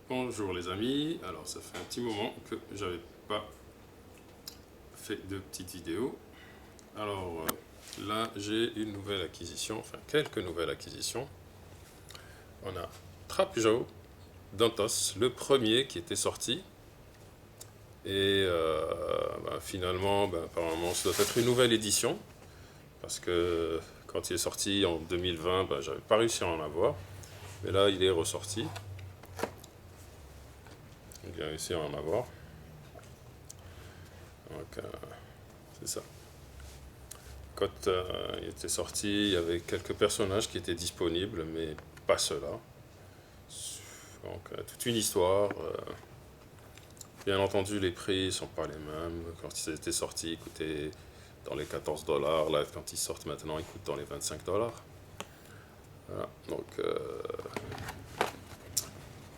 Bonjour les amis, alors ça fait un petit moment que j'avais pas fait de petite vidéo. Alors là j'ai une nouvelle acquisition, enfin quelques nouvelles acquisitions. On a Trapjo Dantos, le premier qui était sorti. Et finalement, apparemment ça doit être une nouvelle édition. Parce que quand il est sorti en 2020, j'avais pas réussi à en avoir. Mais là il est ressorti. J'ai réussi à en avoir. Donc c'est ça. Quand il était sorti, il y avait quelques personnages qui étaient disponibles, mais pas ceux-là. Donc toute une histoire. Bien entendu, les prix ne sont pas les mêmes. Quand ils étaient sortis, ils coûtaient dans les 14 $. Là, quand ils sortent maintenant, ils coûtent dans les 25 $. Voilà. Donc,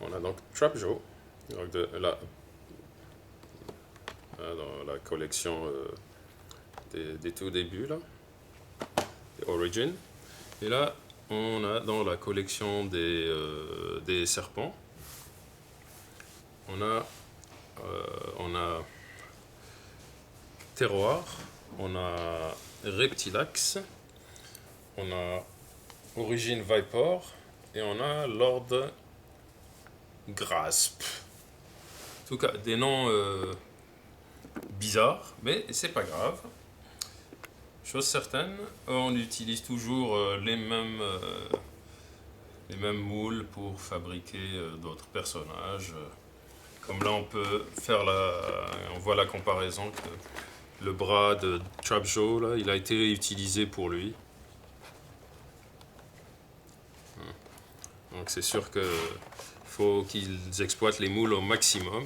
on a donc Trapjo. Donc dans la collection des tout débuts, là. Des Origin. Et là, on a dans la collection des serpents, on a Terroir, on a Reptilax, on a Origin Viper et on a Lord Grasp. En tout cas, des noms bizarres, mais c'est pas grave. Chose certaine, on utilise toujours les mêmes moules pour fabriquer d'autres personnages. Comme là, on voit la comparaison que le bras de Trapjo, là, il a été réutilisé pour lui. Donc c'est sûr que faut qu'ils exploitent les moules au maximum.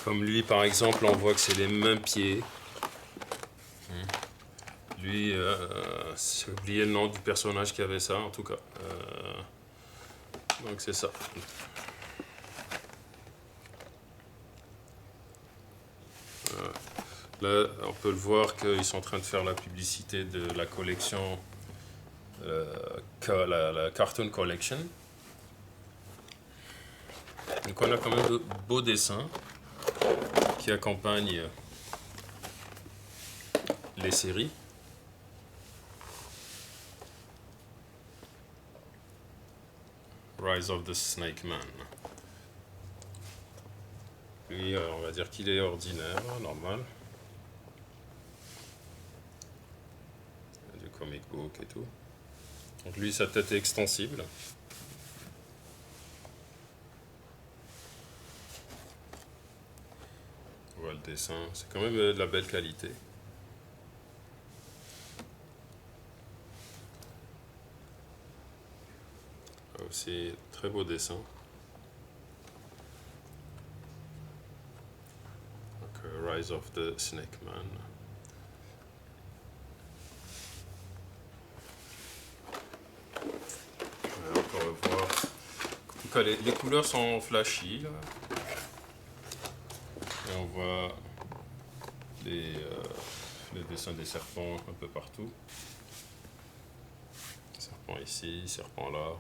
Comme lui, par exemple, on voit que c'est les mêmes pieds. Lui, j'ai oublié le nom du personnage qui avait ça, en tout cas. Donc c'est ça. Là, on peut le voir qu'ils sont en train de faire la publicité de la collection, la Cartoon Collection. Donc on a quand même de beaux dessins qui accompagnent les séries. Rise of the Snake Man. Lui, on va dire qu'il est ordinaire, normal. Du comic book et tout. Donc lui, sa tête est extensible. On voit le dessin, c'est quand même de la belle qualité. Aussi, très beau dessin. Donc, Rise of the Snake Man. On peut revoir. En tout cas, les couleurs sont flashy là. Et on voit les dessins des serpents un peu partout. Serpent ici, serpent là,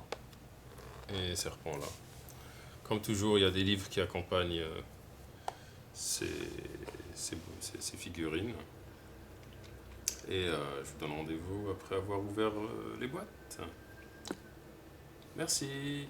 et serpent là. Comme toujours, il y a des livres qui accompagnent ces figurines. Et je vous donne rendez-vous après avoir ouvert les boîtes. Merci.